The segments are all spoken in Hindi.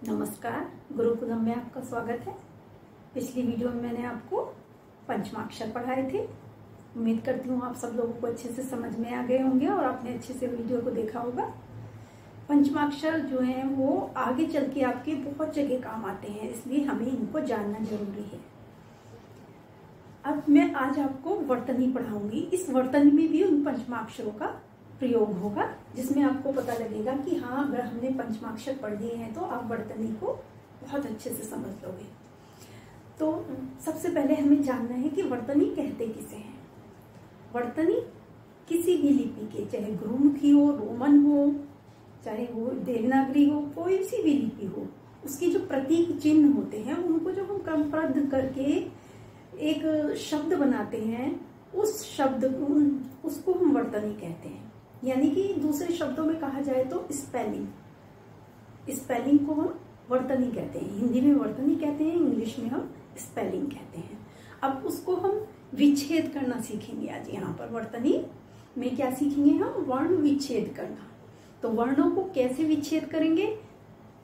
नमस्कार, गुरुकुलम में आपका स्वागत है। पिछली वीडियो में मैंने आपको पंचमाक्षर पढ़ाए थे। उम्मीद करती हूँ आप सब लोगों को अच्छे से समझ में आ गए होंगे और आपने अच्छे से वीडियो को देखा होगा। पंचमाक्षर जो हैं वो आगे चल के आपके बहुत जगह काम आते हैं, इसलिए हमें इनको जानना जरूरी है। अब मैं आज आपको वर्तनी पढ़ाऊंगी। इस वर्तनी में भी उन पंचमाक्षरों का प्रयोग होगा, जिसमें आपको पता लगेगा कि हाँ, अगर हमने पंचमाक्षर पढ़ लिए हैं तो आप वर्तनी को बहुत अच्छे से समझ लोगे। तो सबसे पहले हमें जानना है कि वर्तनी कहते किसे हैं। वर्तनी किसी भी लिपि के, चाहे गुरुमुखी हो, रोमन हो, चाहे वो देवनागरी हो, कोई सी भी लिपि हो, उसके जो प्रतीक चिन्ह होते हैं उनको जो हम क्रमबद्ध करके एक शब्द बनाते हैं, उस शब्द उसको हम वर्तनी कहते हैं। यानी कि दूसरे शब्दों में कहा जाए तो स्पेलिंग को हम वर्तनी कहते हैं। हिंदी में वर्तनी कहते हैं, इंग्लिश में हम स्पेलिंग कहते हैं। अब उसको हम विच्छेद करना सीखेंगे आज। यहाँ पर वर्तनी में क्या सीखेंगे हम? वर्ण विच्छेद करना। तो वर्णों को कैसे विच्छेद करेंगे?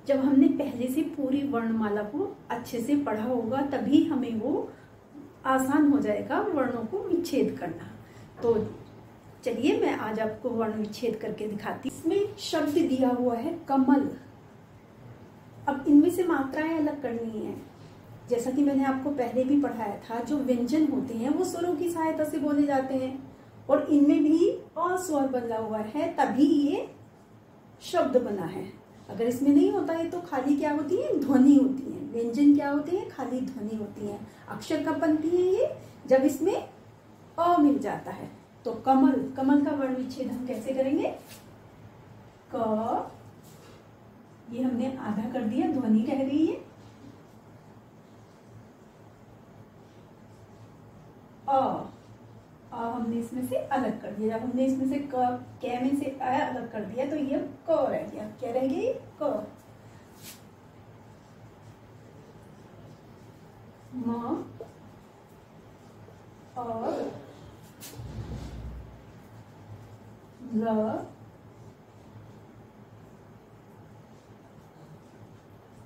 जब हमने पहले से पूरी वर्णमाला को अच्छे से पढ़ा होगा, तभी हमें वो आसान हो जाएगा वर्णों को विच्छेद करना। तो चलिए मैं आज आपको वर्ण विच्छेद करके दिखाती हूँ। इसमें शब्द दिया हुआ है कमल। अब इनमें से मात्राएं अलग करनी है। जैसा कि मैंने आपको पहले भी पढ़ाया था, जो व्यंजन होते हैं वो स्वरों की सहायता से बोले जाते हैं, और इनमें भी अ स्वर बदला हुआ है, तभी ये शब्द बना है। अगर इसमें नहीं होता है तो खाली क्या होती है? ध्वनि होती है। व्यंजन क्या होते हैं? खाली ध्वनि होती है। अक्षर कब बनती है ये? जब इसमें अ मिल जाता है। तो कमल, कमल का वर्ण विच्छेद हम कैसे करेंगे? क, ये हमने आधा कर दिया, ध्वनि रह गई है। अ हमने इसमें से अलग कर दिया। जब हमने इसमें से क में से अ अलग कर दिया तो ये क रह गया। क्या रह गई? क। म और ल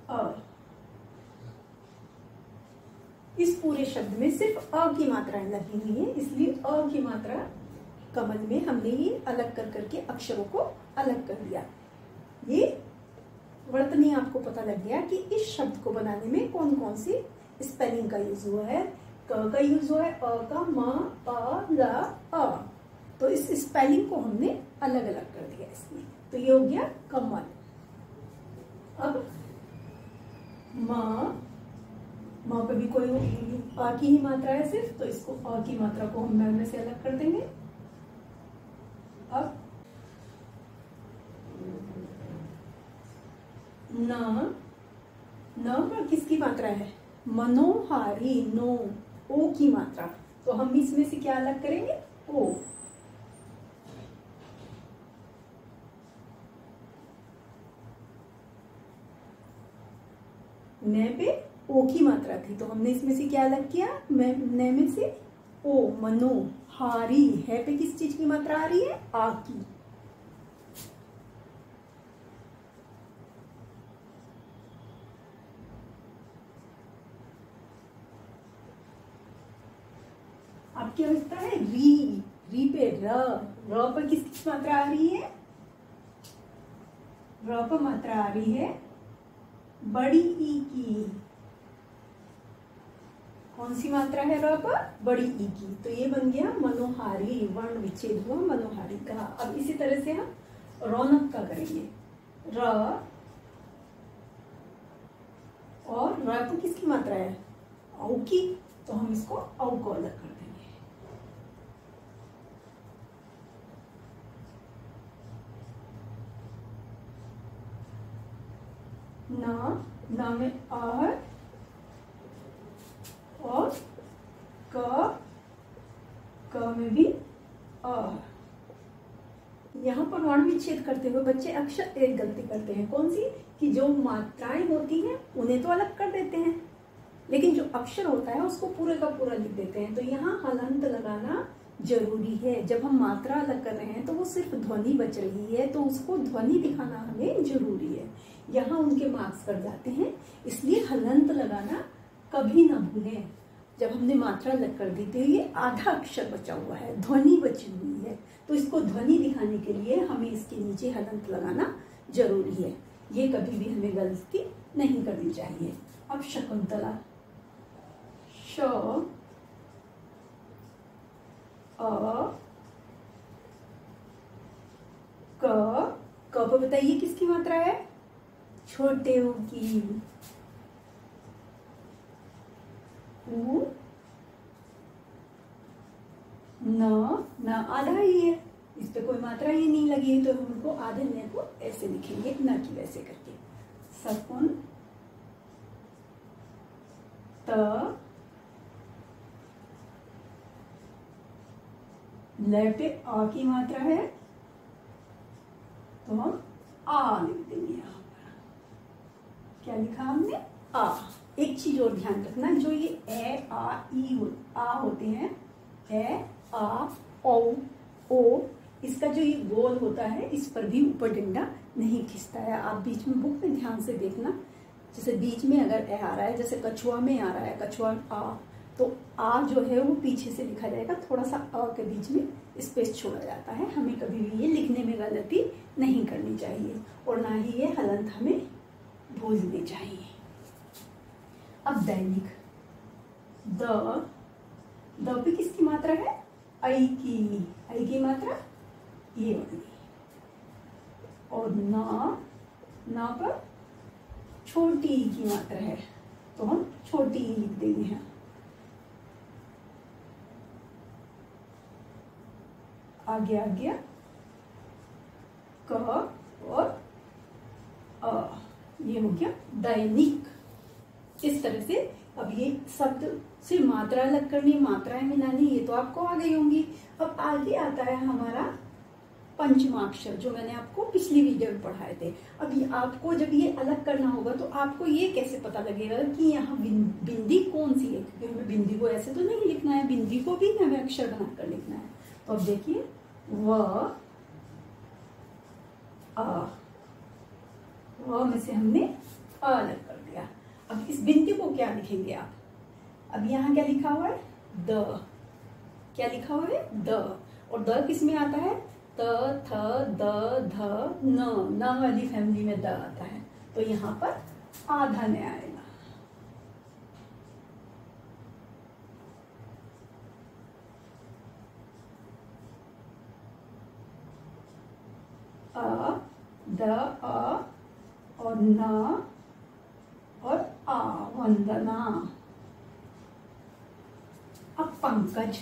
और इस पूरे शब्द में सिर्फ अ की मात्राएं लगी हुई है, इसलिए अ की मात्रा कमल में हमने ये अलग कर करके अक्षरों को अलग कर दिया। ये वर्तनी आपको पता लग गया कि इस शब्द को बनाने में कौन कौन सी स्पेलिंग का यूज हुआ है। क का यूज हुआ है, अ का, म, अ, ल, अ। तो इस स्पेलिंग को हमने अलग अलग कर दिया इसमें। तो ये हो गया कमल। अब म पे भी कोई अ की ही मात्रा है सिर्फ, तो इसको अ की मात्रा को हम में से अलग कर देंगे। अब न पर किसकी मात्रा है? मनोहारी, नो, ओ की मात्रा। तो हम इसमें से क्या अलग करेंगे? ओ। न पे ओ की मात्रा थी, तो हमने इसमें से क्या अलग किया? न में से ओ, मनो, हारी। है पे किस चीज की मात्रा आ रही है? आ की। अब क्या बचता है? री पे र पर किसकी मात्रा आ रही है? र पर मात्रा आ रही है बड़ी ई की। कौन सी मात्रा है र पर? बड़ी ई की। तो ये बन गया मनोहारी। वर्ण विच्छेद हुआ मनोहारी का। अब इसी तरह से हम रौनक का करेंगे। र और र पर किसकी मात्रा है? औ की। तो हम इसको औ को अलग कर देंगे। ना में आ और क में भी अ। यहाँ पर वर्ण विच्छेद करते हुए बच्चे अक्सर एक गलती करते हैं। कौन सी? कि जो मात्राएं होती हैं उन्हें तो अलग कर देते हैं, लेकिन जो अक्षर होता है उसको पूरे का पूरा लिख देते हैं। तो यहाँ हलंत लगाना जरूरी है। जब हम मात्रा अलग कर रहे हैं तो वो सिर्फ ध्वनि बच रही है, तो उसको ध्वनि दिखाना हमें जरूरी है। यहाँ उनके मार्क्स कट जाते हैं। इसलिए हलंत लगाना कभी ना भूलें। जब हमने मात्रा अलग कर दी तो ये आधा अक्षर बचा हुआ है, ध्वनि बची हुई है, तो इसको ध्वनि दिखाने के लिए हमें इसके नीचे हलंत लगाना जरूरी है। ये कभी भी हमें गलती नहीं करनी चाहिए। अब शकुंतला, श अ क पर बताइए किसकी मात्रा है? छोटे ऊ की। ऊ न आधा ही है, इस पे कोई मात्रा ही नहीं लगी है, तो हम उनको आधे न को ऐसे लिखेंगे, न की वैसे करके। शकुन त ल पे आ की मात्रा है, तो हम आ लिख देंगे। यहाँ पर क्या लिखा हमने? आ। एक चीज और ध्यान रखना, जो ये ए आ ई आ होते हैं, ए आ ओ, इसका जो ये गोल होता है, इस पर भी ऊपर डंडा नहीं खिंचता है। आप बीच में बुक में ध्यान से देखना, जैसे बीच में अगर ए आ रहा है, जैसे कछुआ में आ रहा है, कछुआ आ, तो आ जो है वो पीछे से लिखा जाएगा, थोड़ा सा अ के बीच में स्पेस छोड़ा जाता है। हमें कभी भी ये लिखने में गलती नहीं करनी चाहिए, और ना ही ये हलंत हमें भूलने चाहिए। अब दैनिक, द पे किसकी मात्रा है? आई की मात्रा ये वाली, और ना पर छोटी ई की मात्रा है, तो हम छोटी ई लिख देंगे हैं। आगे आ गया क और अ, ये हो गया दैनिक। इस तरह से अब ये शब्द से मात्रा अलग करनी, मात्राएं मिलानी, ये तो आपको आ गई होंगी। अब आगे आता है हमारा पंचमाक्षर, जो मैंने आपको पिछली वीडियो में पढ़ाए थे। अब ये आपको जब ये अलग करना होगा तो आपको ये कैसे पता लगेगा कि यहाँ बिंदी कौन सी है, क्योंकि हमें बिंदी को ऐसे तो नहीं लिखना है, बिंदी को भी हमें अक्षर बनाकर लिखना है। तो अब देखिए व में से हमने अ अलग कर दिया। अब इस बिंदी को क्या लिखेंगे आप? अब यहाँ क्या लिखा हुआ है? द। क्या लिखा हुआ है? द। और द किस में आता है? त, थ, द, ध, न वाली फैमिली में द आता है, तो यहाँ पर आधा न आएगा। अ, द, अ और न और आ, वंदना। अब पंकज,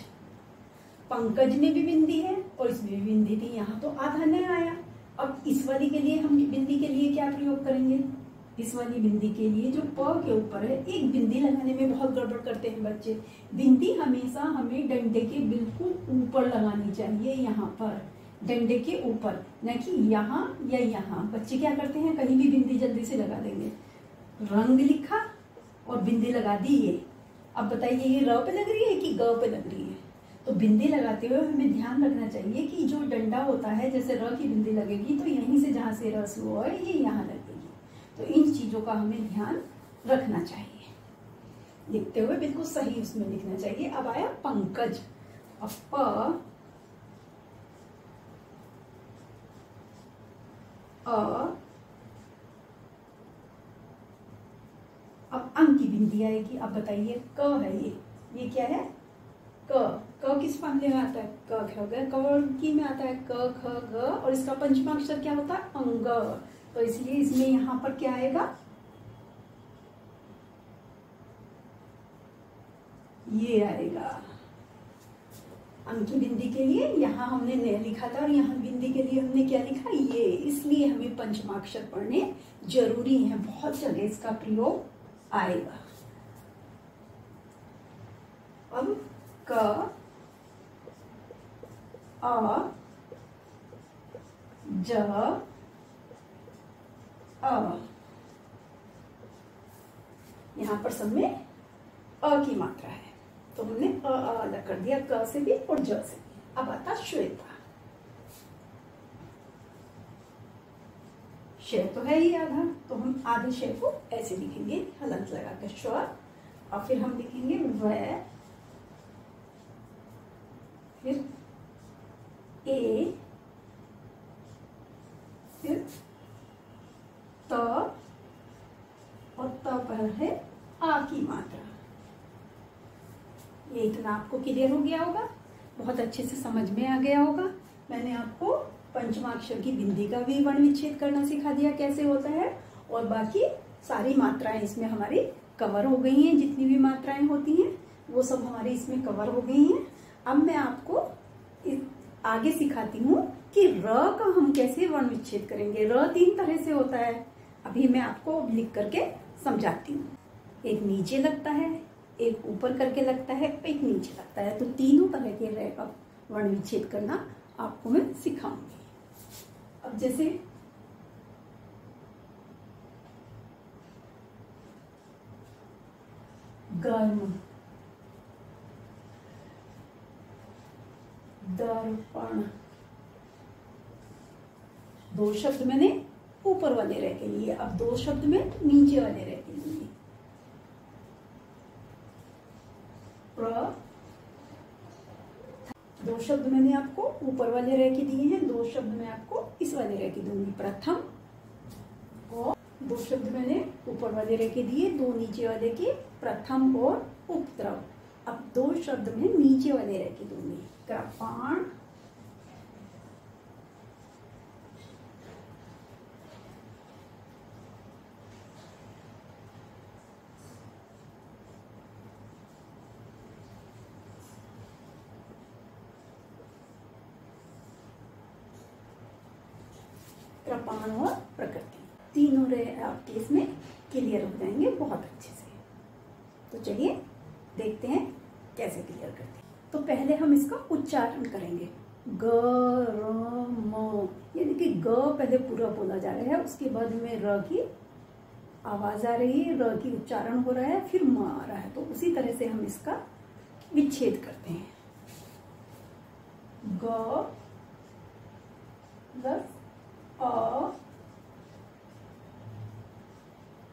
पंकज में भी बिंदी है और इसमें भी बिंदी थी, यहाँ तो आधा न आया। अब इस वाली के लिए हम बिंदी के लिए क्या प्रयोग करेंगे? इस वाली बिंदी के लिए जो प के ऊपर है, एक बिंदी लगाने में बहुत गड़बड़ करते हैं बच्चे। बिंदी हमेशा हमें डंडे के बिल्कुल ऊपर लगानी चाहिए, यहाँ पर डंडे के ऊपर, न कि यहाँ या यहाँ। बच्चे क्या करते हैं, कहीं भी बिंदी जल्दी से लगा देंगे। रंग लिखा और बिंदी लगा दी ये। अब बताइए ये र पे लग रही है कि ग पे लग रही है? तो बिंदी लगाते हुए हमें ध्यान रखना चाहिए कि जो डंडा होता है, जैसे र की बिंदी लगेगी तो यहीं से जहाँ से र शुरू हो ये यहाँ लगेगी। तो इन चीजों का हमें ध्यान रखना चाहिए, लिखते हुए बिल्कुल सही उसमें लिखना चाहिए। अब आया पंकज, अब प अब अंक की बिंदी आएगी। अब बताइए क है ये क्या है? क किस फैमिली में आता है? क हो गया, क की में आता है क ख ग, और इसका पंचमाक्षर क्या होता है? अंग। तो इसलिए इसमें यहाँ पर क्या आएगा? ये आएगा। अंक की बिंदी के लिए यहाँ हमने न लिखा था और यहाँ बिंदी के लिए हमने क्या लिखा? ये। इसलिए हमें पंचमाक्षर पढ़ने जरूरी है, बहुत जगह इसका प्रयोग आएगा। अब क अ ज अ, यहाँ पर सब में अ की मात्रा है, तो हमने अ अलग कर दिया, क से भी और ज से भी। अब आता श्वेता, श तो है ही आधा, तो हम आधे श को ऐसे लिखेंगे हलंत लगा कर श्वर, और फिर हम लिखेंगे व, फिर ए, फिर त, और त पर है आ की मात्रा। ये इतना आपको क्लियर हो गया होगा, बहुत अच्छे से समझ में आ गया होगा। मैंने आपको पंचमाक्षर की बिंदी का भी वर्ण विच्छेद करना सिखा दिया कैसे होता है, और बाकी सारी मात्राएं इसमें हमारी कवर हो गई हैं। जितनी भी मात्राएं होती हैं वो सब हमारी इसमें कवर हो गई हैं। अब मैं आपको आगे सिखाती हूँ कि र का हम कैसे वर्ण विच्छेद करेंगे। र 3 तरह से होता है, अभी मैं आपको लिख करके समझाती हूँ। एक नीचे लगता है, एक ऊपर करके लगता है, एक नीचे लगता है। तो तीनों तरह के र का वर्ण विच्छेद करना आपको मैं सिखाऊंगी। अब जैसे गर्म, दर्पण, 2 शब्द मैंने ऊपर वाले रह के लिए, अब 2 शब्द में नीचे वाले रह के लिए। प्र, 2 शब्द मैंने आपको ऊपर वाले रह के दिए हैं, 2 शब्द मैं आपको इस वाले रह के दूंगी। प्रथम, और 2 शब्द मैंने ऊपर वाले रह के दिए, 2 नीचे वाले के, प्रथम और उपद्रव। अब 2 शब्द में नीचे वाले रह के दूंगी। कृपाण, कृपाण और प्रकृति, तीनों आपके इसमें क्लियर हो जाएंगे बहुत अच्छे से। तो चलिए देखते हैं कैसे क्लियर करते हैं। तो पहले हम इसका उच्चारण करेंगे। ग र म, यानी कि ग पहले पूरा बोला जा रहा है, उसके बाद में र की आवाज आ रही है, र की उच्चारण हो रहा है, फिर म आ रहा है। तो उसी तरह से हम इसका विच्छेद करते हैं। ग प्लस अ,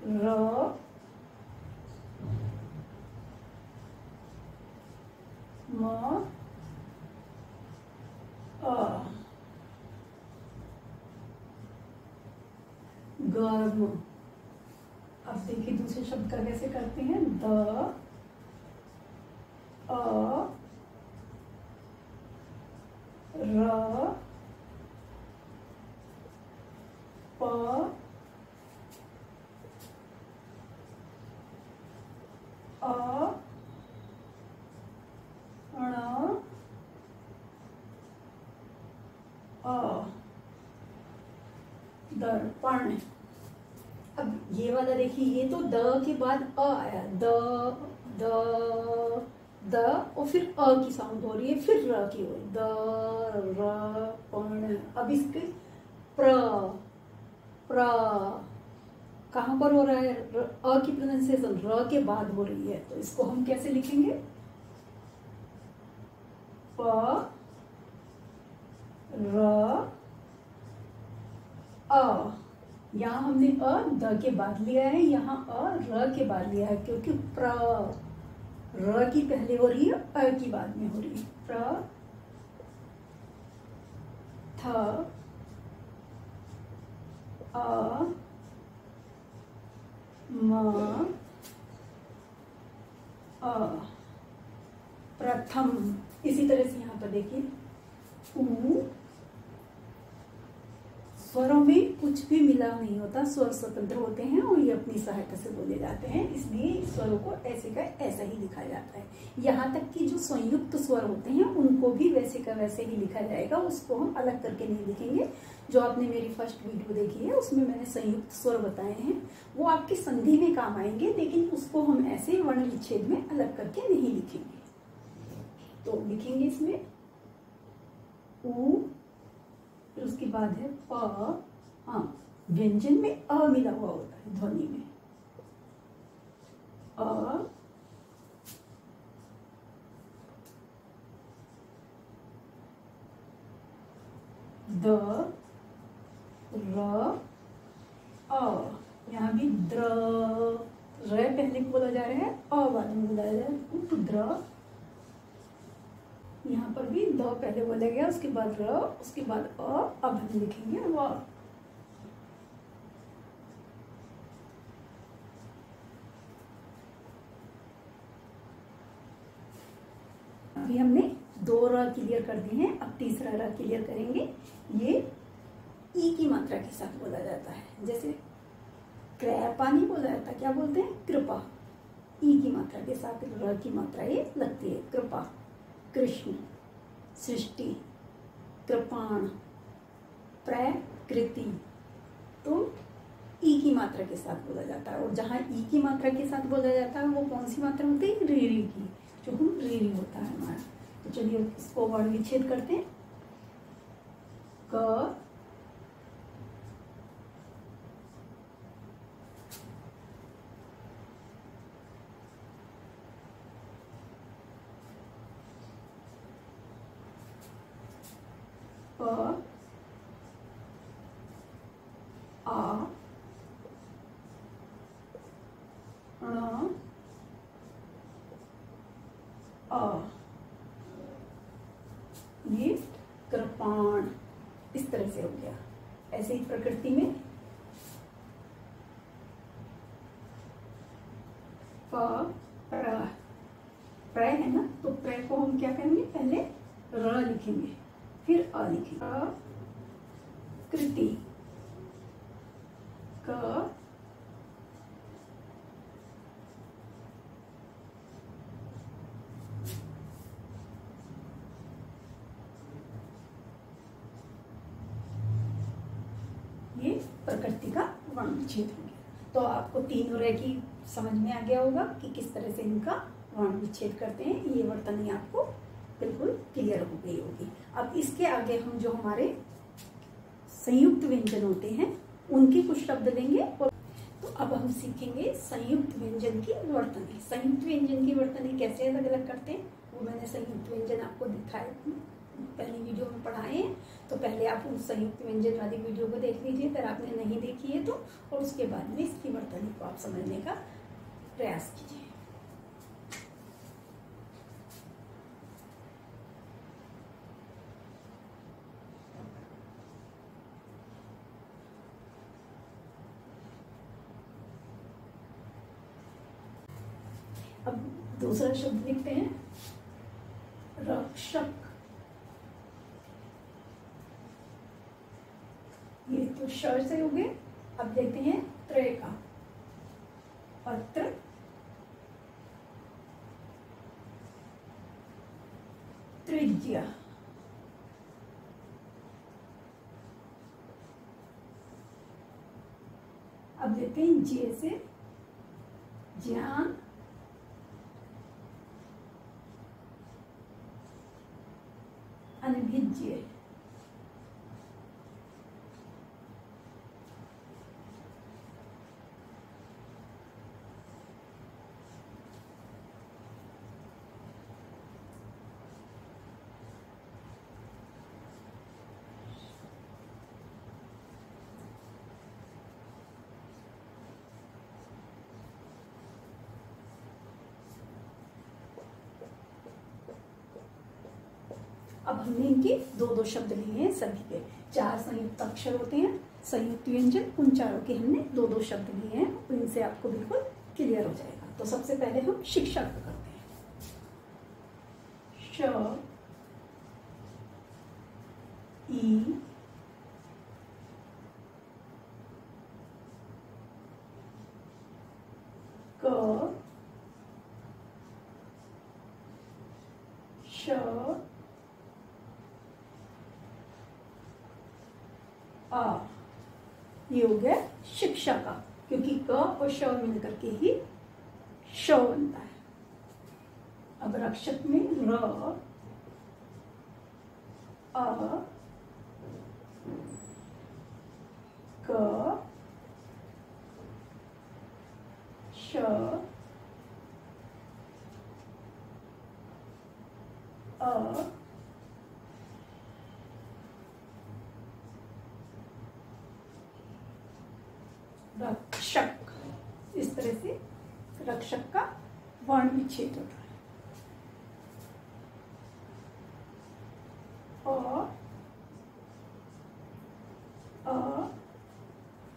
र, म, अ, गर्म। अब देखिए दूसरे शब्द का कैसे करते हैं। द, अ, र, प, अ, ण, अ, दर्पण। अब ये वाला देखिए, ये तो द के बाद अ आया, द द द, और फिर अ की साउंड हो रही है, फिर र की हो रही, द र पण। अब इसके प्र, प्र कहाँ पर हो रहा है, अ की प्रोनाउंसिएशन र के बाद हो रही है, तो इसको हम कैसे लिखेंगे। प, र, अ। यहाँ हमने अ द के बाद लिया है, यहाँ अ र के बाद लिया है, क्योंकि प्र, र की पहले हो रही है, अ की बाद में हो रही है। प्र, थ, अ, म, अ, प्रथम। इसी तरह से यहाँ पर देखिए, उ, स्वरों में कुछ भी मिला नहीं होता, स्वर स्वतंत्र होते हैं और ये अपनी सहायता से बोले जाते हैं, इसलिए स्वरों को ऐसे का ऐसा ही लिखा जाता है। यहाँ तक कि जो संयुक्त स्वर होते हैं उनको भी वैसे का वैसे ही लिखा जाएगा, उसको हम अलग करके नहीं लिखेंगे। जो आपने मेरी फर्स्ट वीडियो देखी है उसमें मैंने संयुक्त स्वर बताए हैं, वो आपकी संधि में काम आएंगे, लेकिन उसको हम ऐसे वर्ण विच्छेद में अलग करके नहीं लिखेंगे। तो लिखेंगे इसमें उ, फिर उसके बाद है प, हाँ व्यंजन में अ मिला हुआ होता है ध्वनि में, अ, द, र, र पहले बोला जा रहा है, अ बाद में बोला जा रहा है, उपद्र। यहाँ पर भी द पहले बोला गया, उसके बाद र, उसके बाद अ, अब हम लिखेंगे व। अभी हमने 2 र क्लियर कर दिए हैं, अब तीसरा र क्लियर करेंगे। ये ई की मात्रा के साथ बोला जाता है, जैसे कृपा नहीं बोला जाता, क्या बोलते हैं, कृपा। ई की मात्रा के साथ र की मात्रा ये लगती है, कृपा, कृष्ण, सृष्टि, कृपाण, प्रकृति। तो ई की मात्रा के साथ बोला जाता है, और जहाँ ई की मात्रा के साथ बोला जाता है वो कौन सी मात्रा होती है, रीरी की, जो हम रीरी होता है हमारा। तो चलिए इसको वर्ण विच्छेद करते हैं। क, प, आ, ण, अ। ये कृपाण इस तरह से हो गया। ऐसे ही प्रकृति में प, प्र है ना, तो प्र को हम क्या करेंगे, पहले र लिखेंगे, फिर अ लिखेंगे। कृति, क, ये प्रकृति का वर्ण विच्छेद हो गया। तो आपको 3 र की समझ में आ गया होगा कि किस तरह से इनका वर्ण विच्छेद करते हैं। ये वर्तनी आपको बिल्कुल क्लियर हो गई होगी। अब इसके आगे हम जो हमारे संयुक्त व्यंजन होते हैं उनके कुछ शब्द लेंगे, और तो अब हम सीखेंगे संयुक्त व्यंजन की वर्तनी। संयुक्त व्यंजन की वर्तनी कैसे अलग अलग करते हैं वो मैंने संयुक्त व्यंजन आपको दिखाए, पहली वीडियो में पढ़ाए हैं। तो पहले आप उस संयुक्त व्यंजन वाली वीडियो को देख लीजिए, अगर आपने नहीं देखी है तो, और उसके बाद में इसकी वर्तनी को आप समझने का प्रयास कीजिए। अब दूसरा शब्द लिखते हैं, रक्षक। ये तो श से हो गए। अब देखते हैं त्र का, पत्र, त्रिज्या, अब देखते हैं जे से ज्ञान, अनभिज्य, अब हमने इनके 2-2 शब्द लिए हैं। सभी के 4 संयुक्त अक्षर होते हैं, संयुक्त व्यंजन, उन चारों के हमने 2-2 शब्द लिए हैं। तो इनसे आपको बिल्कुल क्लियर हो जाएगा। तो सबसे पहले हम शिक्षक का करते हैं। श, ई, क, श, आ। ये हो गया शिक्षा का, क्योंकि क और श मिलकर के ही श बनता है। अब रक्षक में र, अ, क, श, अ, रक्षक। इस तरह से रक्षक का वर्ण विच्छेद होता है।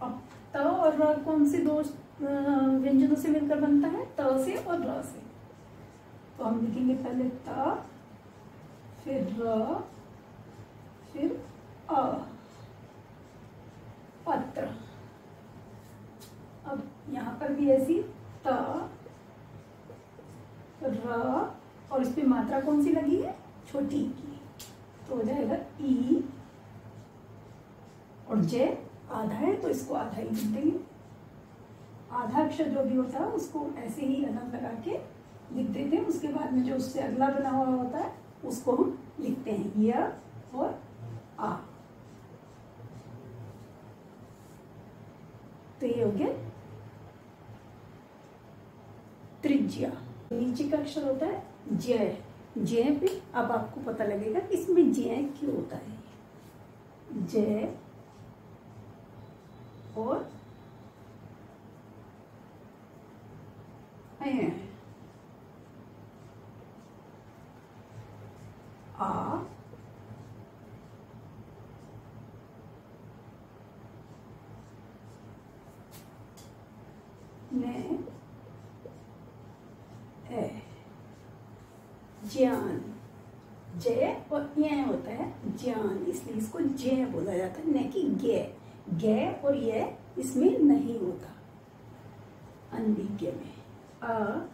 अब त और र कौन से दो व्यंजनों से मिलकर बनता है? त से और र से। तो हम लिखेंगे पहले त, फिर र, फिर अ, पत्र। अब यहाँ पर भी ऐसी त, र और इस पे मात्रा कौन सी लगी है? छोटी की, तो हो जाएगा ई, और जय आधा है तो इसको आधा ही लिख देंगे। आधा अक्षर जो भी होता है उसको ऐसे ही अलग लगा के लिख देते हैं। उसके बाद में जो उससे अगला बना हुआ होता है उसको हम लिखते हैं य और आ। तो ये हो गया त्रिज्या। नीचे का अक्षर होता है जय। जय पे अब आपको पता लगेगा कि इसमें जय क्यों होता है। जय और आ, ने, ए, ज्ञान। जय और ये होता है ज्ञान, इसलिए इसको जय बोला जाता है, न कि गे। गे और ये इसमें नहीं होता अनभिज्ञ में। अ,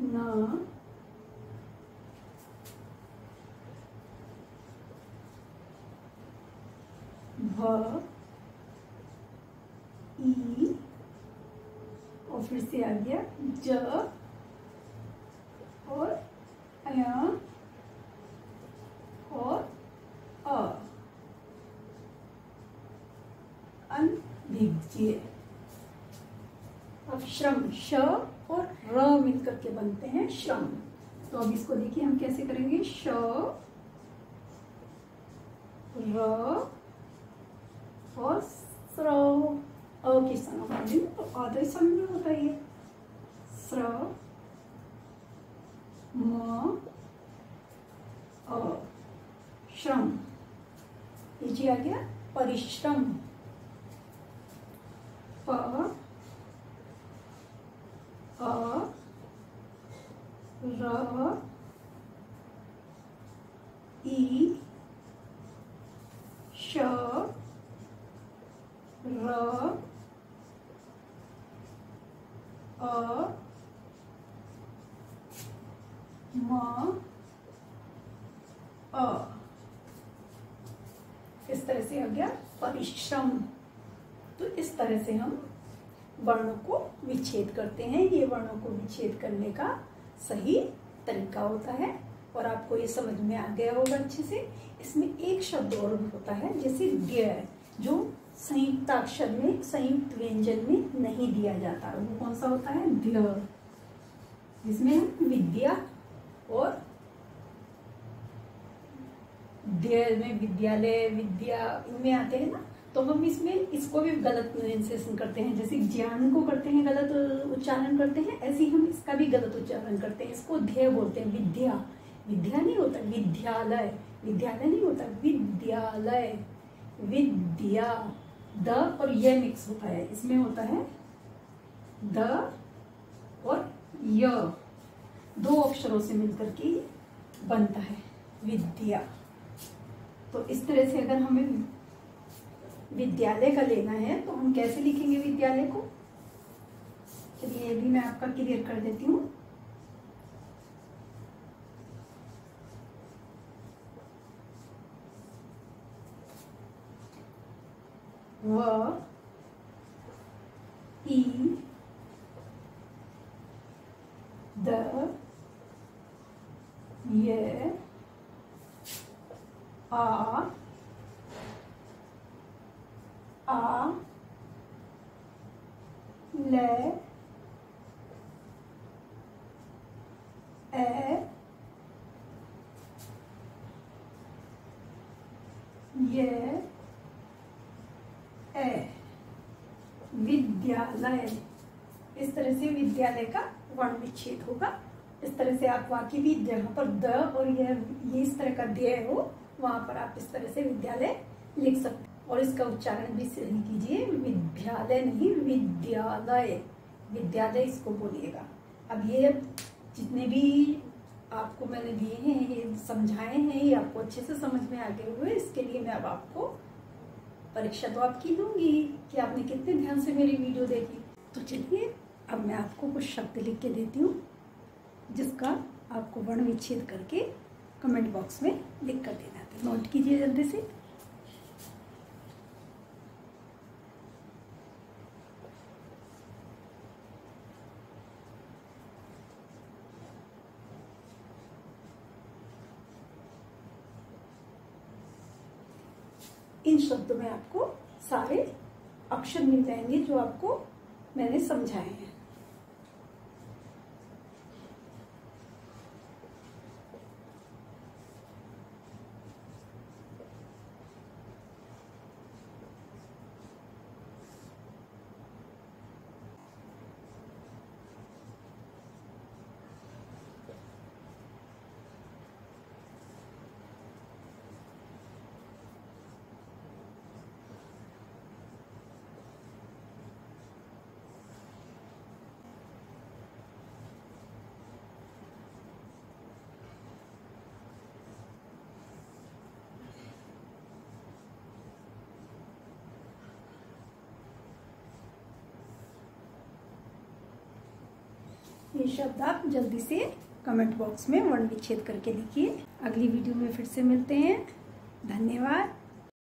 न, भ, ई, और फिर से आ गया ज और अया और अ, अनभिज्ञ। अब श्रम, श और र मिलकर के बनते हैं श्रम। तो अब इसको देखिए हम कैसे करेंगे। श, र और स्र। अ की समानार्थी तो आधे सम में होता है ये। स्र, म, अ, श्रम। नीचे आ गया परिश्रम। प, अ, र, ई, श, र, अ, म, अ। इस तरह से आ गया परिश्रम। तो इस तरह से हम वर्णों को विच्छेद करते हैं। ये वर्णों को विच्छेद करने का सही तरीका होता है और आपको ये समझ में आ गया होगा अच्छे से। इसमें एक शब्द और होता है जैसे ड्य, जो संयुक्ताक्षर में, संयुक्त व्यंजन में नहीं दिया जाता। वो कौन सा होता है? ध्य, जिसमें हम विद्या और ध्य में विद्यालय, विद्या, इनमें आते हैं ना, तो हम इसमें इसको भी गलत प्रोनाउंसिएशन करते हैं। जैसे ज्ञान को करते हैं गलत उच्चारण करते हैं, ऐसे ही हम इसका भी गलत उच्चारण करते हैं। इसको ध्येय बोलते हैं। विद्या, विद्या नहीं होता, विद्यालय, विद्यालय नहीं होता, विद्यालय, विद्या। द और ये मिक्स होता है, इसमें होता है द और य, दो अक्षरों से मिलकर के बनता है विद्या। तो इस तरह से अगर हमें विद्यालय का लेना है तो हम कैसे लिखेंगे विद्यालय को? चलिए ये भी मैं आपका क्लियर कर देती हूँ। व, ई, द, ये, आ, ले, ए, ये, विद्यालय। इस तरह से विद्यालय का वर्ण विच्छेद होगा। इस तरह से आप वाक्य भी जहाँ पर द और ये इस तरह का द्य हो वहां पर आप इस तरह से विद्यालय लिख सकते हैं। और इसका उच्चारण भी सही कीजिए, विद्यालय नहीं विद्यालय, विद्यालय इसको बोलिएगा। अब ये जितने भी आपको मैंने दिए हैं, ये समझाए हैं, ये आपको अच्छे से समझ में आ गए हुए। इसके लिए मैं अब आपको परीक्षा तो आपकी दूंगी कि आपने कितने ध्यान से मेरी वीडियो देखी। तो चलिए अब मैं आपको कुछ शब्द लिख के देती हूँ जिसका आपको वर्ण विच्छेद करके कमेंट बॉक्स में लिख कर देना है। नोट कीजिए जल्दी से। इन शब्दों में आपको सारे अक्षर मिल जाएंगे जो आपको मैंने समझाए हैं। ये शब्द आप जल्दी से कमेंट बॉक्स में वर्ण विच्छेद करके लिखिए। अगली वीडियो में फिर से मिलते हैं। धन्यवाद।